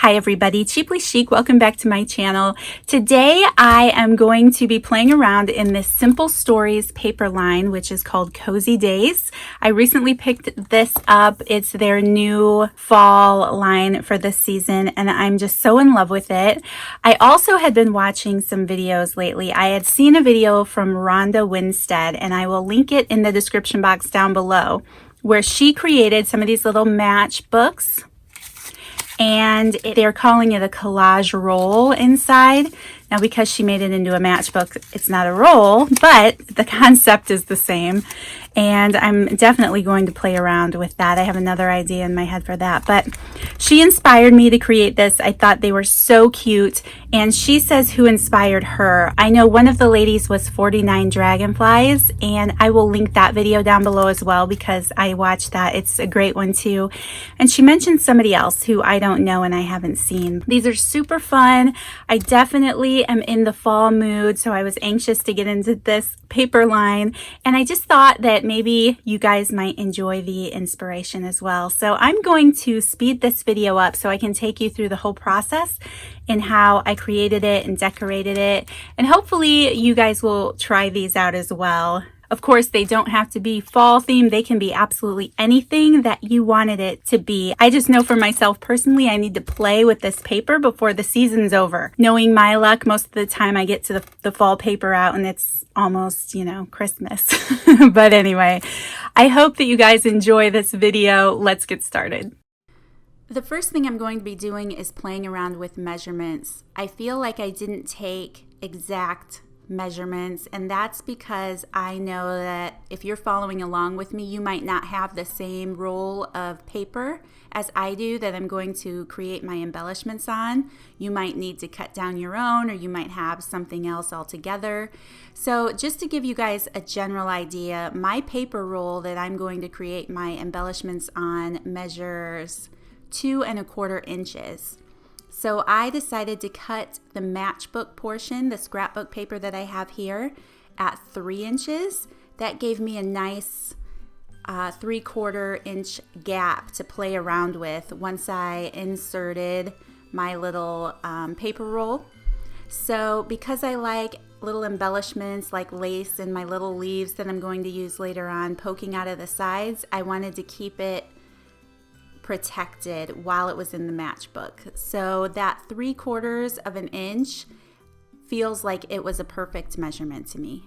Hi everybody, Cheaply Chic, welcome back to my channel. Today I am going to be playing around in this Simple Stories paper line, which is called Cozy Days. I recently picked this up. It's their new fall line for this season and I'm just so in love with it. I also had been watching some videos lately. I had seen a video from Rhonda Winstead and I will link it in the description box down below, where she created some of these little matchbooks. And they're calling it a collage roll inside. Now, because she made it into a matchbook, it's not a roll, but the concept is the same. And I'm definitely going to play around with that. I have another idea in my head for that. But she inspired me to create this. I thought they were so cute. And she says who inspired her. I know one of the ladies was 49 Dragonflies, and I will link that video down below as well because I watched that. It's a great one too. And she mentioned somebody else who I don't know and I haven't seen. These are super fun. I definitely am in the fall mood, so I was anxious to get into this paper line, and I just thought that maybe you guys might enjoy the inspiration as well. So I'm going to speed this video up so I can take you through the whole process and how I created it and decorated it, and hopefully you guys will try these out as well. Of course, they don't have to be fall themed. They can be absolutely anything that you wanted it to be. I just know for myself personally, I need to play with this paper before the season's over. Knowing my luck, most of the time I get to the fall paper out and it's almost, Christmas. But anyway, I hope that you guys enjoy this video. Let's get started. The first thing I'm going to be doing is playing around with measurements. I feel like I didn't take exact measurements, and that's because I know that if you're following along with me, you might not have the same roll of paper as I do that I'm going to create my embellishments on. You might need to cut down your own, or you might have something else altogether. So just to give you guys a general idea, my paper roll that I'm going to create my embellishments on measures 2 1/4 inches. So I decided to cut the matchbook portion, the scrapbook paper that I have here, at 3 inches. That gave me a nice 3/4 inch gap to play around with once I inserted my little paper roll. So because I like little embellishments like lace and my little leaves that I'm going to use later on poking out of the sides, I wanted to keep it protected while it was in the matchbook. So that 3/4 of an inch feels like it was a perfect measurement to me.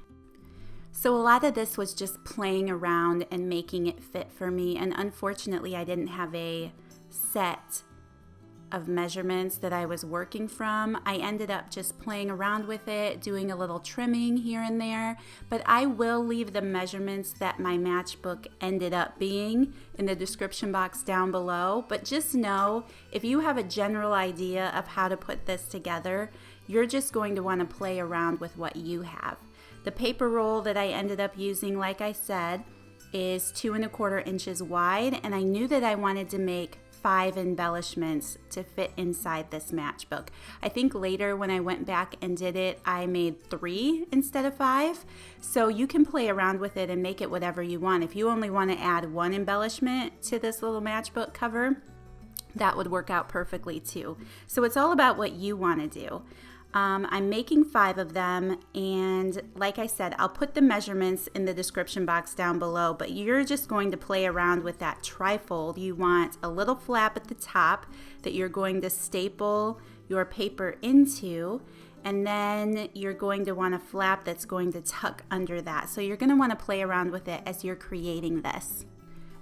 So a lot of this was just playing around and making it fit for me, and unfortunately I didn't have a set of measurements that I was working from. I ended up just playing around with it, doing a little trimming here and there, but I will leave the measurements that my matchbook ended up being in the description box down below. But just know, if you have a general idea of how to put this together, you're just going to want to play around with what you have. The paper roll that I ended up using, like I said, is 2 1/4 inches wide, and I knew that I wanted to make 5 embellishments to fit inside this matchbook. I think later when I went back and did it, I made 3 instead of 5. So you can play around with it and make it whatever you want. If you only want to add 1 embellishment to this little matchbook cover, that would work out perfectly too. So it's all about what you want to do. I'm making 5 of them, and like I said, I'll put the measurements in the description box down below, but you're just going to play around with that trifold. You want a little flap at the top that you're going to staple your paper into, and then you're going to want a flap that's going to tuck under that. So you're going to want to play around with it as you're creating this.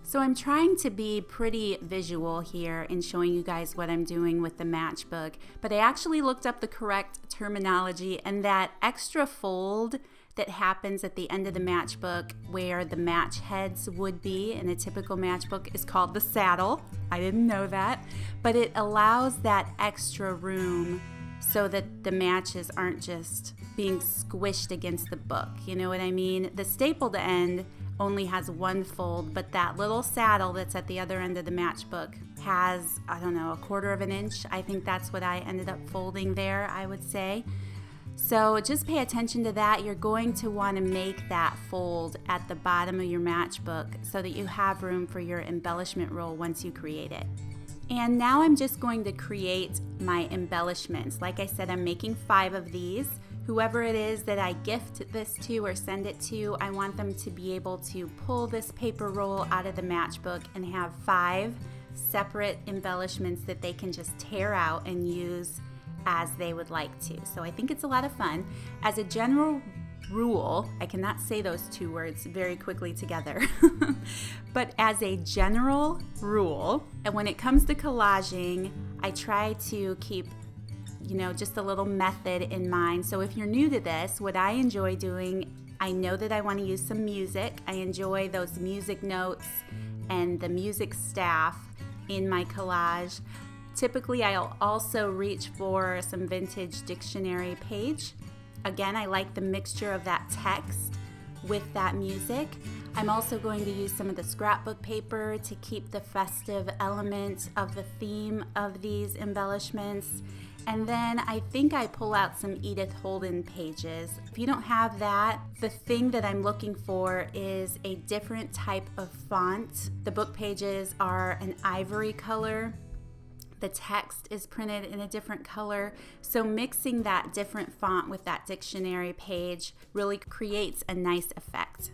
So I'm trying to be pretty visual here in showing you guys what I'm doing with the matchbook, but I actually looked up the correct terminology, and that extra fold that happens at the end of the matchbook where the match heads would be in a typical matchbook is called the saddle. I didn't know that, but it allows that extra room so that the matches aren't just being squished against the book. You know what I mean? The stapled end only has 1 fold, but that little saddle that's at the other end of the matchbook has, I don't know, 1/4 of an inch. I think that's what I ended up folding there, I would say. So just pay attention to that. You're going to want to make that fold at the bottom of your matchbook so that you have room for your embellishment roll once you create it. And now I'm just going to create my embellishments. Like I said, I'm making 5 of these. Whoever it is that I gift this to or send it to, I want them to be able to pull this paper roll out of the matchbook and have 5 separate embellishments that they can just tear out and use as they would like to. So I think it's a lot of fun. As a general rule, I cannot say those 2 words very quickly together, but as a general rule, and when it comes to collaging, I try to keep just a little method in mind. So if you're new to this, what I enjoy doing, I know that I want to use some music. I enjoy those music notes and the music staff in my collage. Typically, I'll also reach for some vintage dictionary page. Again, I like the mixture of that text with that music. I'm also going to use some of the scrapbook paper to keep the festive element of the theme of these embellishments. And then I think I pull out some Edith Holden pages. If you don't have that, the thing that I'm looking for is a different type of font. The book pages are an ivory color. The text is printed in a different color. So mixing that different font with that dictionary page really creates a nice effect.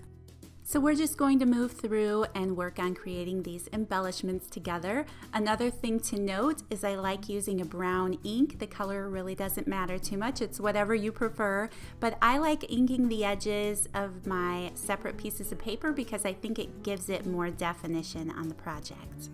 So we're just going to move through and work on creating these embellishments together. Another thing to note is I like using a brown ink. The color really doesn't matter too much. It's whatever you prefer. But I like inking the edges of my separate pieces of paper because I think it gives it more definition on the project.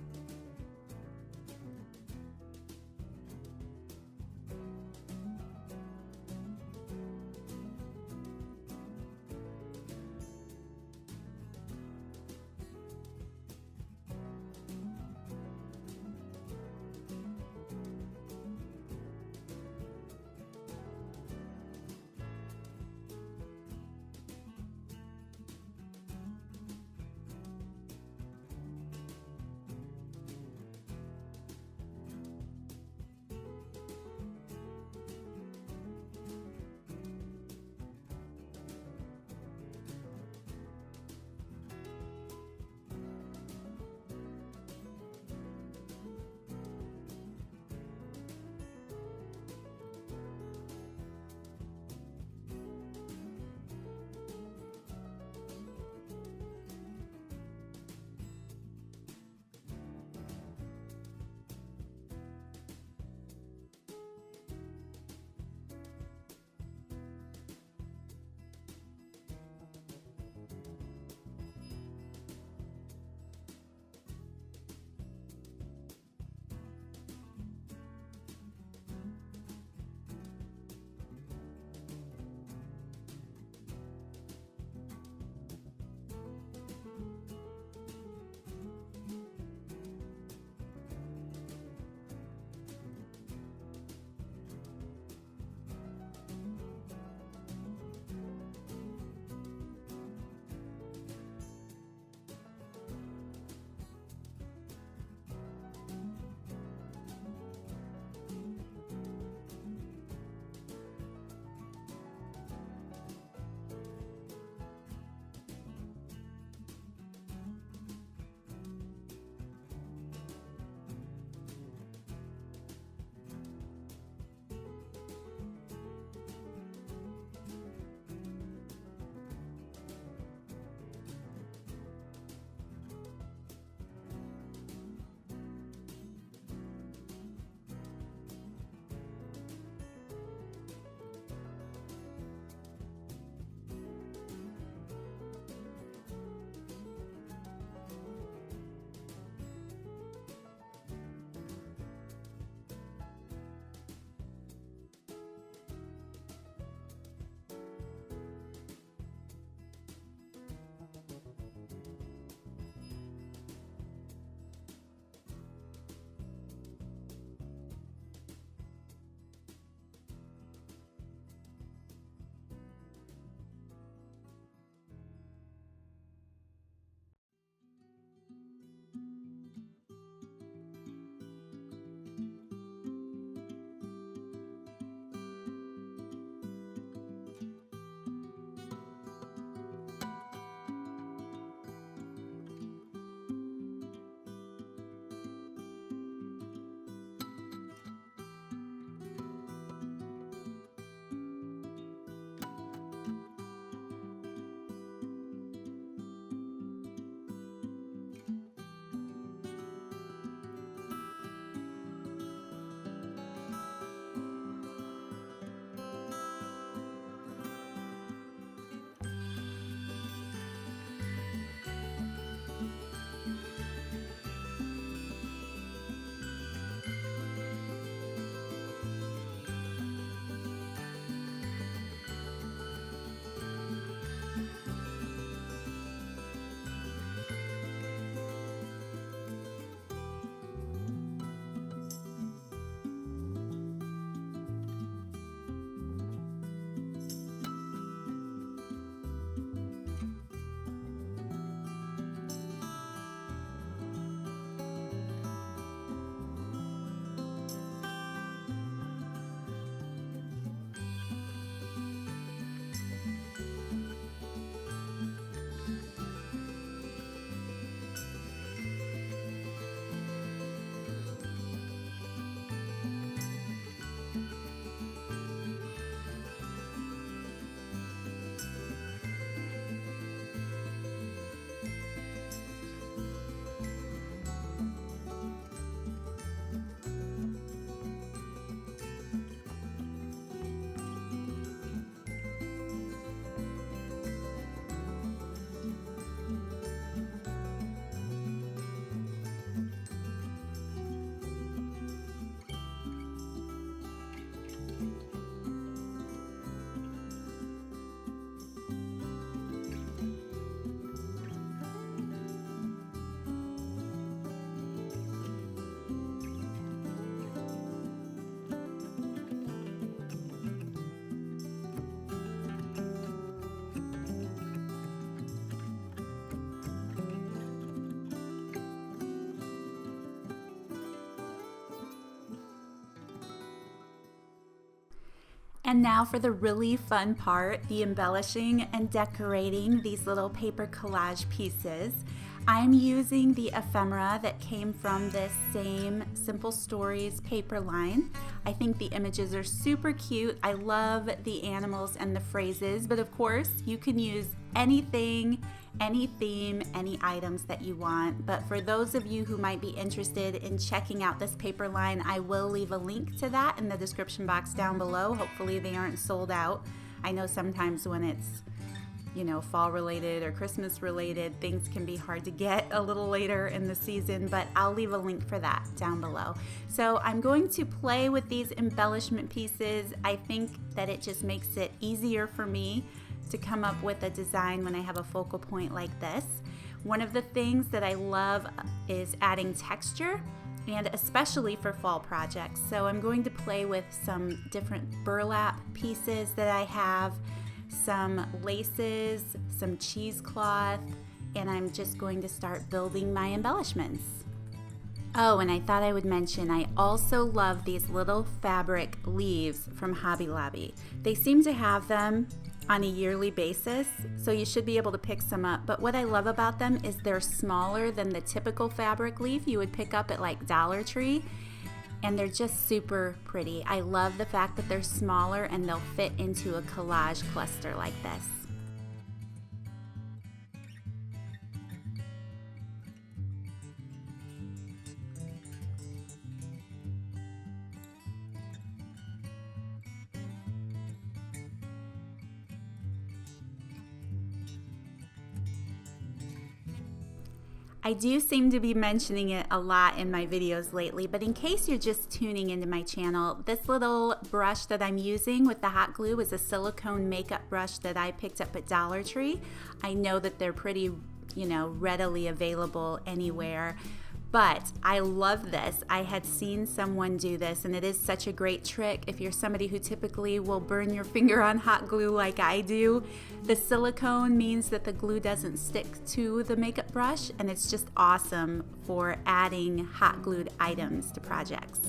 And now for the really fun part, the embellishing and decorating these little paper collage pieces. I'm using the ephemera that came from this same Simple Stories paper line. I think the images are super cute. I love the animals and the phrases, but of course you can use anything, any theme, any items that you want. But for those of you who might be interested in checking out this paper line, I will leave a link to that in the description box down below. Hopefully they aren't sold out. I know sometimes when it's fall related or Christmas related, things can be hard to get a little later in the season, but I'll leave a link for that down below. So I'm going to play with these embellishment pieces. I think that it just makes it easier for me to come up with a design when I have a focal point like this. One of the things that I love is adding texture, and especially for fall projects. So I'm going to play with some different burlap pieces that I have, some laces, some cheesecloth, and I'm just going to start building my embellishments. Oh, and I thought I would mention, I also love these little fabric leaves from Hobby Lobby. They seem to have them on a yearly basis, so you should be able to pick some up. But what I love about them is they're smaller than the typical fabric leaf you would pick up at like Dollar Tree. And they're just super pretty. I love the fact that they're smaller and they'll fit into a collage cluster like this. I do seem to be mentioning it a lot in my videos lately, but in case you're just tuning into my channel, this little brush that I'm using with the hot glue is a silicone makeup brush that I picked up at Dollar Tree. I know that they're pretty, readily available anywhere, but I love this. I had seen someone do this, and it is such a great trick if you're somebody who typically will burn your finger on hot glue like I do. The silicone means that the glue doesn't stick to the makeup brush, and it's just awesome for adding hot glued items to projects.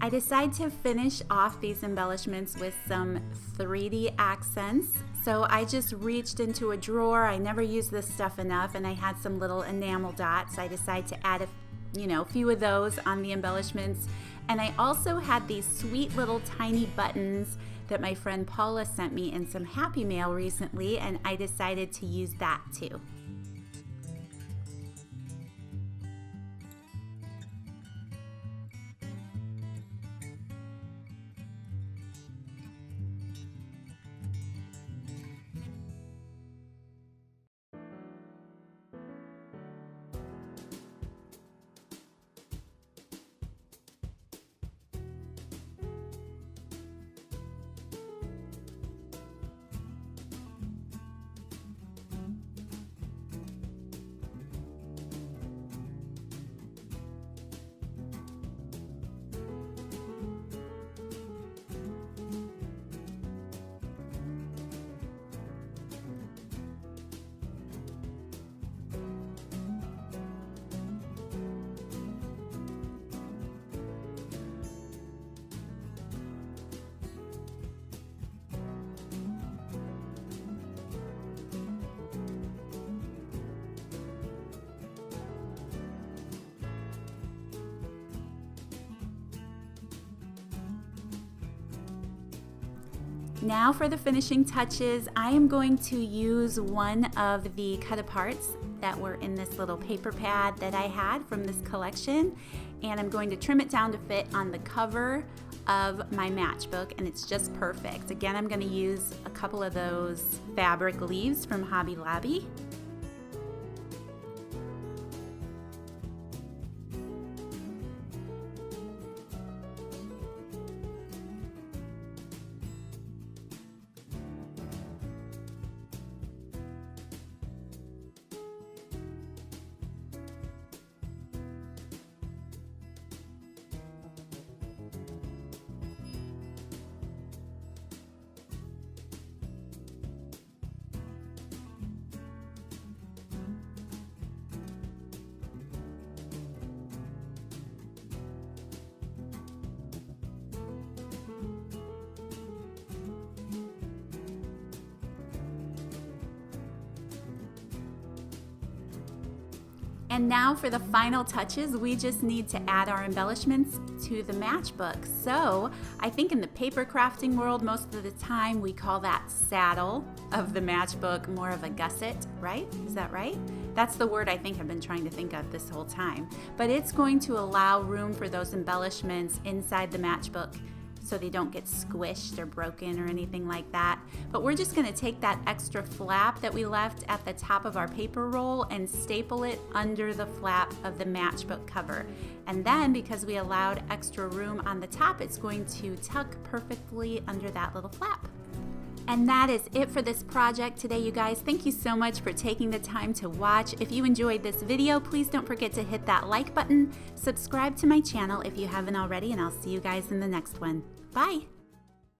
I decided to finish off these embellishments with some 3D accents. So I just reached into a drawer. I never used this stuff enough, and I had some little enamel dots. I decided to add a few of those on the embellishments. And I also had these sweet little tiny buttons that my friend Paula sent me in some Happy Mail recently, and I decided to use that too. Now for the finishing touches, I am going to use one of the cut-aparts that were in this little paper pad that I had from this collection, and I'm going to trim it down to fit on the cover of my matchbook, and it's just perfect. Again, I'm going to use a couple of those fabric leaves from Hobby Lobby. And now for the final touches, we just need to add our embellishments to the matchbook. So I think in the paper crafting world, most of the time we call that saddle of the matchbook more of a gusset, right? Is that right? That's the word I think I've been trying to think of this whole time. But it's going to allow room for those embellishments inside the matchbook so they don't get squished or broken or anything like that. But we're just gonna take that extra flap that we left at the top of our paper roll and staple it under the flap of the matchbook cover. And then because we allowed extra room on the top, it's going to tuck perfectly under that little flap. And that is it for this project today, you guys. Thank you so much for taking the time to watch. If you enjoyed this video, please don't forget to hit that like button, subscribe to my channel if you haven't already, and I'll see you guys in the next one. Bye.